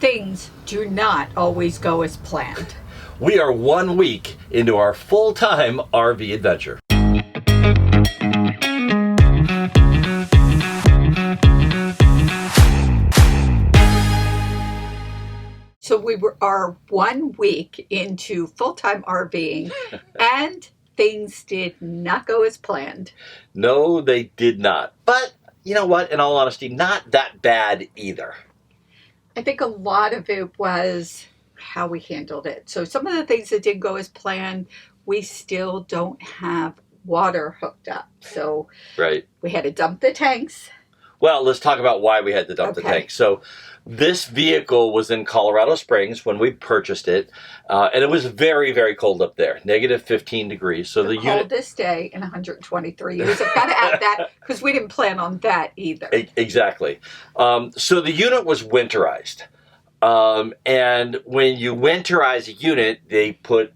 things do not always go as planned. We are 1 week into our full-time RV adventure. So we are 1 week into full-time RVing and things did not go as planned. No, they did not. But you know what? In all honesty, not that bad either. I think a lot of it was how we handled it. So some of the things that didn't go as planned, we still don't have water hooked up. So Right. we had to dump the tanks. Well, let's talk about why we had to dump the tank. So this vehicle was in Colorado Springs when we purchased it, and it was very, very cold up there, negative 15 degrees. So the coldest day in 123 years. I've got to add that because we didn't plan on that either. Exactly. So the unit was winterized. And when you winterize a unit, they put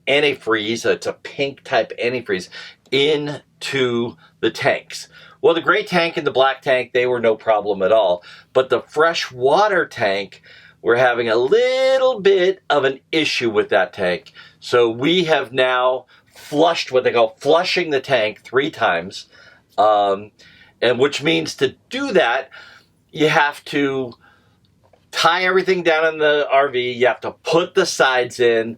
antifreeze, it's a pink type antifreeze, into the tanks. Well, the gray tank and the black tank, they were no problem at all. But the fresh water tank, we're having a little bit of an issue with that tank. So we have now flushed what they call flushing the tank 3 times. And which means to do that, you have to tie everything down in the RV. You have to put the sides in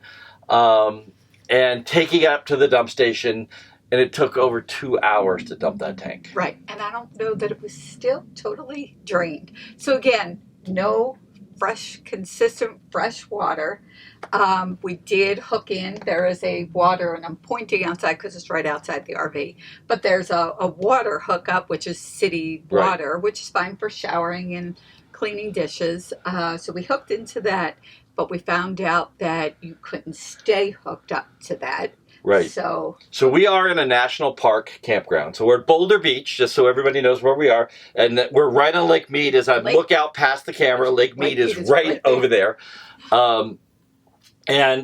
and take it up to the dump station. And it took over 2 hours to dump that tank. Right. And I don't know that it was still totally drained. So again, no fresh, consistent, fresh water. We did hook in. There is a water, and I'm pointing outside because it's right outside the RV. But there's a water hookup, which is city water, right, which is fine for showering and cleaning dishes. So we hooked into that, but we found out that you couldn't stay hooked up to that. Right. So we are in a national park campground. So we're at Boulder Beach, just so everybody knows where we are. And we're right on Lake Mead. As I look out past the camera, Lake Mead is right over there. And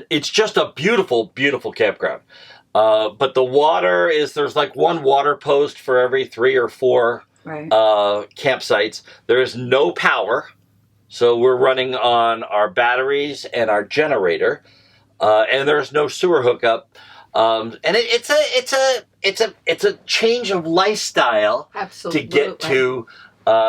it's just a beautiful, beautiful campground. But the water is, there's like one water post for every 3 or 4 campsites. There is no power. So we're running on our batteries and our generator. And there's no sewer hookup. And it's a change of lifestyle. Absolutely. To get to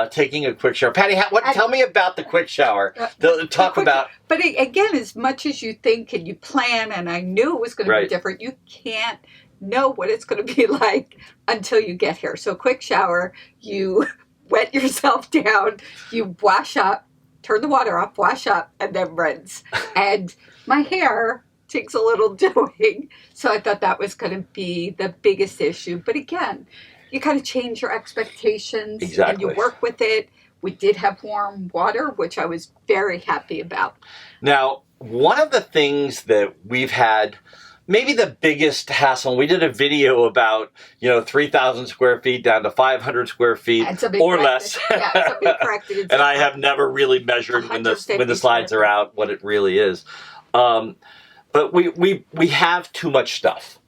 taking a quick shower. Patty, tell me about the quick shower. But again, as much as you think and you plan, and I knew it was going to be different, you can't know what it's going to be like until you get here. So quick shower, you wet yourself down, you wash up, turn the water off, wash up, and then rinse. And my hair takes a little doing. So I thought that was going to be the biggest issue. But again, you kind of change your expectations and you work with it. We did have warm water, which I was very happy about. Now, one of the things that we've had, maybe the biggest hassle, we did a video about, 3,000 square feet down to 500 square feet or less. Yeah, somebody corrected it. And I have never really measured when the slides are out what it really is. But we have too much stuff.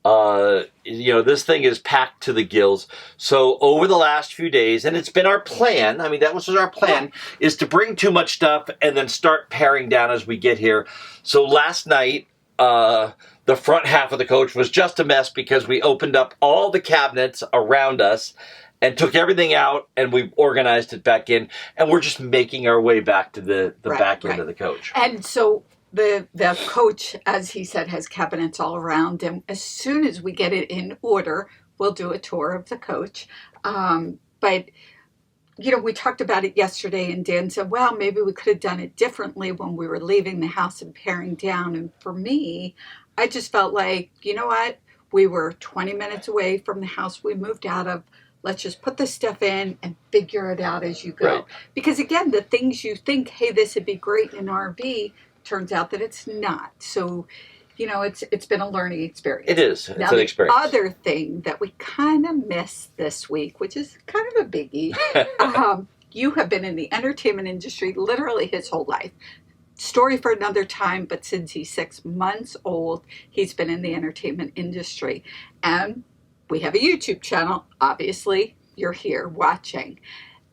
This thing is packed to the gills. So over the last few days, and it's been our plan, that was our plan, is to bring too much stuff and then start paring down as we get here. So last night, the front half of the coach was just a mess because we opened up all the cabinets around us and took everything out and we organized it back in. And we're just making our way back to the back end of the coach. And so the coach, as he said, has cabinets all around. And as soon as we get it in order, we'll do a tour of the coach. But, we talked about it yesterday and Dan said, well, maybe we could have done it differently when we were leaving the house and paring down. And for me, I just felt like, you know what? We were 20 minutes away from the house we moved out of. Let's just put this stuff in and figure it out as you go. Right. Because again, the things you think, hey, this would be great in an RV, turns out that it's not. So, it's been a learning experience. It is. It's an experience. The other thing that we kind of missed this week, which is kind of a biggie, you have been in the entertainment industry literally his whole life. Story for another time, but since he's 6 months old, he's been in the entertainment industry. And we have a YouTube channel. Obviously, you're here watching.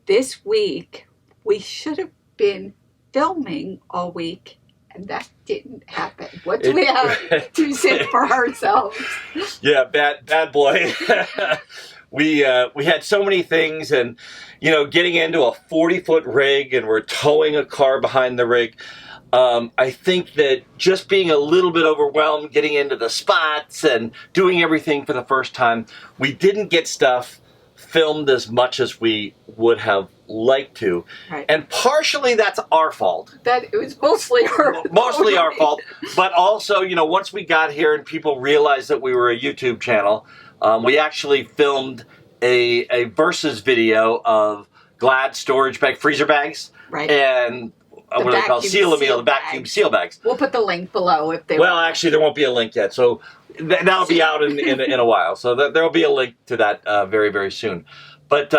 This week, we should have been filming all week, and that didn't happen. What do we have to say for ourselves? Yeah, bad boy. We had so many things, and getting into a 40-foot rig, and we're towing a car behind the rig. I think that just being a little bit overwhelmed, getting into the spots and doing everything for the first time, we didn't get stuff filmed as much as we would have liked to. Right. And partially that's our fault. It was mostly our fault. But also, once we got here and people realized that we were a YouTube channel, we actually filmed a versus video of Glad storage bag, freezer bags. Right. And what are they called? The vacuum seal bags. We'll put the link below if they want. Well, actually, there won't be a link yet. So that'll be out in a while. So there will be a link to that very, very soon. But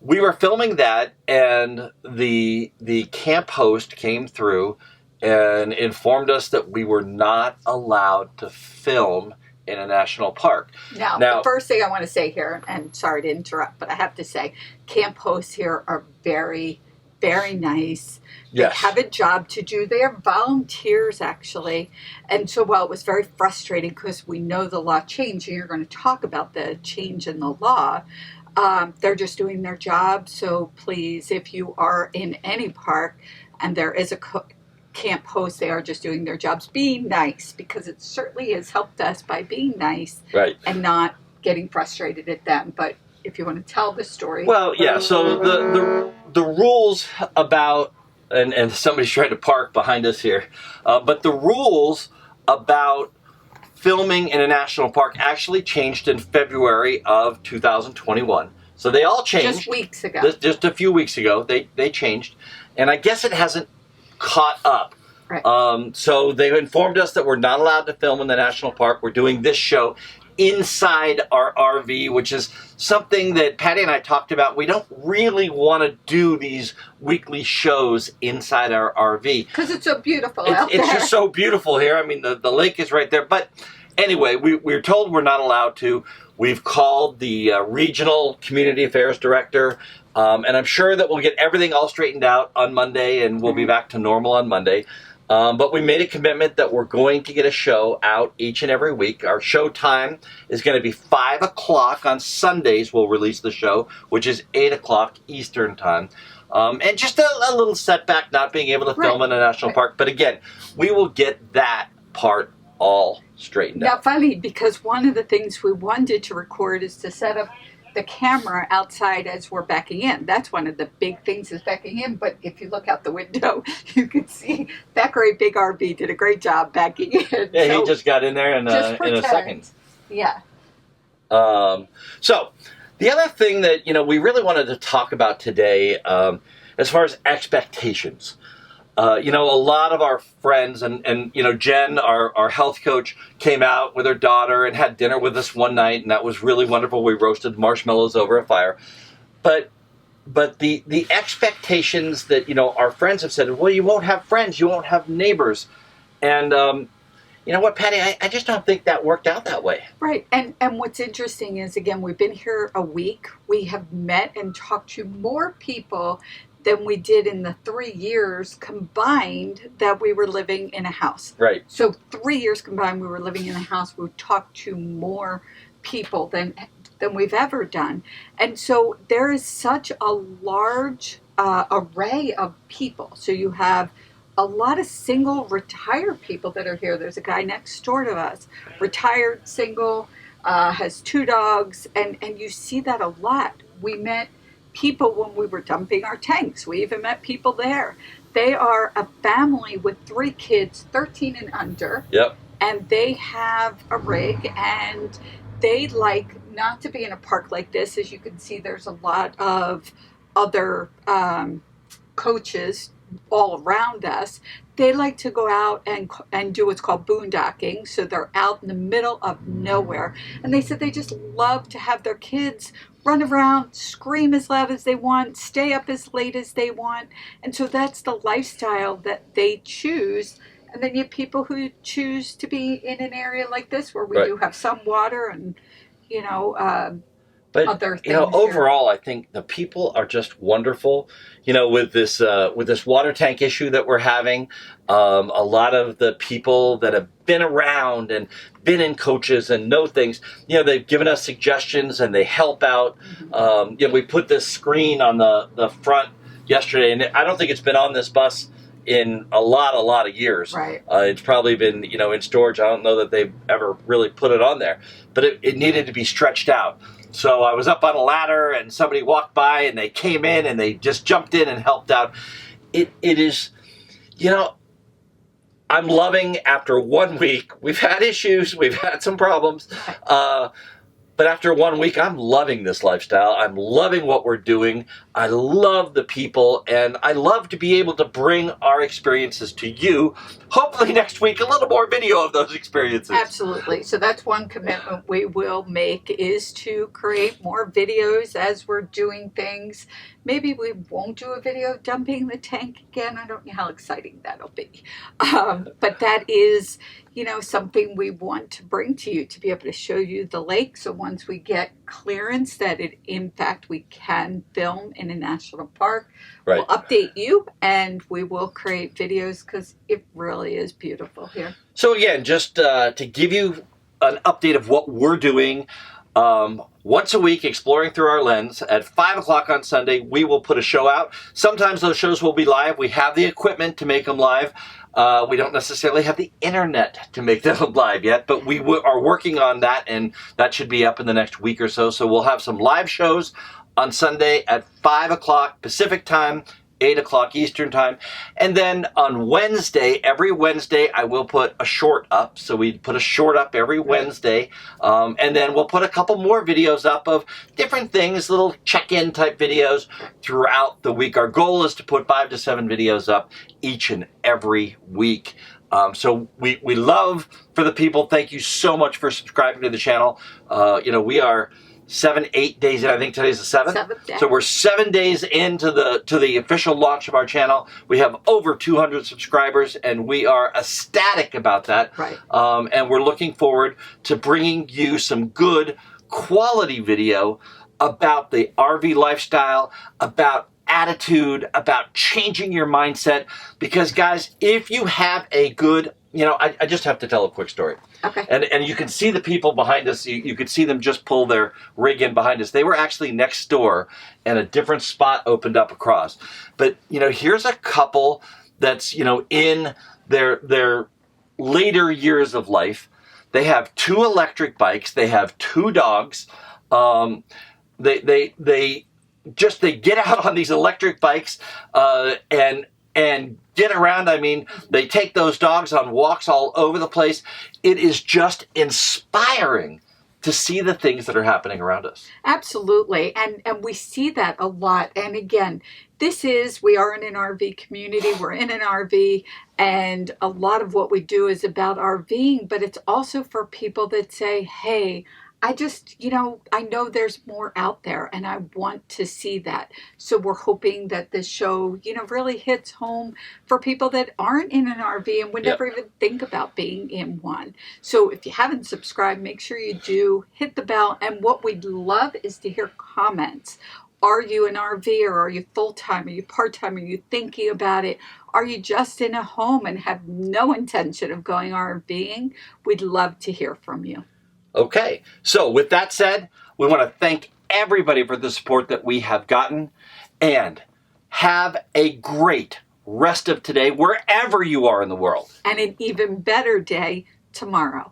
we were filming that, and the camp host came through and informed us that we were not allowed to film in a national park. Now, the first thing I want to say here, and sorry to interrupt, but I have to say, camp hosts here are very, very nice. Yes. They have a job to do. They are volunteers, actually. And so while it was very frustrating because we know the law changed, and you're going to talk about the change in the law, they're just doing their job. So please, if you are in any park and there is a camp host, they are just doing their jobs. Be nice, because it certainly has helped us by being nice, right, and not getting frustrated at them. But if you want to tell the story. Well, yeah, so the rules about, and somebody's trying to park behind us here, but the rules about filming in a national park actually changed in February of 2021. So they all changed. Just weeks ago. Just a few weeks ago, they changed. And I guess it hasn't caught up. Right. So they informed us that we're not allowed to film in the national park. We're doing this show inside our RV, which is something that Patti and I talked about. We don't really want to do these weekly shows inside our RV. Because it's so beautiful out there. It's just so beautiful here. I mean, the lake is right there. But anyway, we're told we're not allowed to. We've called the regional community affairs director, and I'm sure that we'll get everything all straightened out on Monday, and we'll be back to normal on Monday. But we made a commitment that we're going to get a show out each and every week. Our show time is going to be 5 o'clock on Sundays. We'll release the show, which is 8 o'clock Eastern time. And just a little setback not being able to film in a national park. But again, we will get that part all straightened out. Now, funny, because one of the things we wanted to record is to set up the camera outside as we're backing in. That's one of the big things is backing in. But if you look out the window, you can see that great big RV did a great job backing in. Yeah, so he just got in there in a second. Yeah. So the other thing that we really wanted to talk about today, as far as expectations. A lot of our friends and Jen, our health coach, came out with her daughter and had dinner with us one night, and that was really wonderful. We roasted marshmallows over a fire. But the expectations that, our friends have said, well, you won't have friends, you won't have neighbors. And you know what, Patti, I just don't think that worked out that way. Right. And what's interesting is, again, we've been here a week. We have met and talked to more people than we did in the 3 years combined that we were living in a house. Right. So 3 years combined we were living in a house. We talked to more people than we've ever done. And so there is such a large array of people. So you have a lot of single retired people that are here. There's a guy next door to us, retired, single, has 2 dogs, and you see that a lot. We met people when we were dumping our tanks. We even met people there. They are a family with 3 kids, 13 and under. Yep. And they have a rig, and they like not to be in a park like this. As you can see, there's a lot of other coaches all around us. They like to go out and do what's called boondocking. So they're out in the middle of nowhere. And they said they just love to have their kids run around, scream as loud as they want, stay up as late as they want. And so that's the lifestyle that they choose. And then you have people who choose to be in an area like this where we do have some water and, But, other things. overall, I think the people are just wonderful. With this water tank issue that we're having, a lot of the people that have been around and been in coaches and know things, they've given us suggestions and they help out. We put this screen on the front yesterday, and I don't think it's been on this bus in a lot of years. Right. It's probably been, in storage. I don't know that they've ever really put it on there, but it needed to be stretched out. So I was up on a ladder and somebody walked by and they came in and they just jumped in and helped out. It is, I'm loving after 1 week. We've had issues. We've had some problems. But after 1 week, I'm loving this lifestyle. I'm loving what we're doing. I love the people, and I love to be able to bring our experiences to you. Hopefully next week, a little more video of those experiences. Absolutely. So that's one commitment we will make, is to create more videos as we're doing things. Maybe we won't do a video dumping the tank again. I don't know how exciting that'll be. But that is, something we want to bring to you, to be able to show you the lake. So once we get clearance that in fact we can film in a national park, right, we'll update you and we will create videos, because it really is beautiful here. So again, just to give you an update of what we're doing, once a week, Exploring Through Our Lens, at 5 o'clock on Sunday, we will put a show out. Sometimes those shows will be live. We have the equipment to make them live. We don't necessarily have the internet to make them live yet, but we are working on that, and that should be up in the next week or so. So we'll have some live shows on Sunday at 5 o'clock Pacific time, 8 o'clock Eastern time. And then on Wednesday, every Wednesday, I will put a short up. So we put a short up every Wednesday. And then we'll put a couple more videos up of different things, little check-in type videos throughout the week. Our goal is to put 5 to 7 videos up each and every week. So we love for the people. Thank you so much for subscribing to the channel. We are 8 days in. I think today's the 7th. 7th day. So we're 7 days into the official launch of our channel. We have over 200 subscribers, and we are ecstatic about that. Right. And we're looking forward to bringing you some good quality video about the RV lifestyle, about attitude, about changing your mindset. Because guys, if you have a good, I just have to tell a quick story. Okay. And you can see the people behind us. You could see them just pull their rig in behind us. They were actually next door, and a different spot opened up across. But here's a couple that's in their later years of life. They have 2 electric bikes. They have 2 dogs. They get out on these electric bikes and get around. I mean, they take those dogs on walks all over the place. It is just inspiring to see the things that are happening around us. Absolutely. And we see that a lot. And again, we are in an RV community. We're in an RV, and a lot of what we do is about RVing, but it's also for people that say, hey, I just, I know there's more out there and I want to see that. So we're hoping that this show, really hits home for people that aren't in an RV and would never even think about being in one. So if you haven't subscribed, make sure you do. Hit the bell. And what we'd love is to hear comments. Are you an RV, or are you full-time? Are you part-time? Are you thinking about it? Are you just in a home and have no intention of going RVing? We'd love to hear from you. Okay, so with that said, we want to thank everybody for the support that we have gotten, and have a great rest of today wherever you are in the world. And an even better day tomorrow.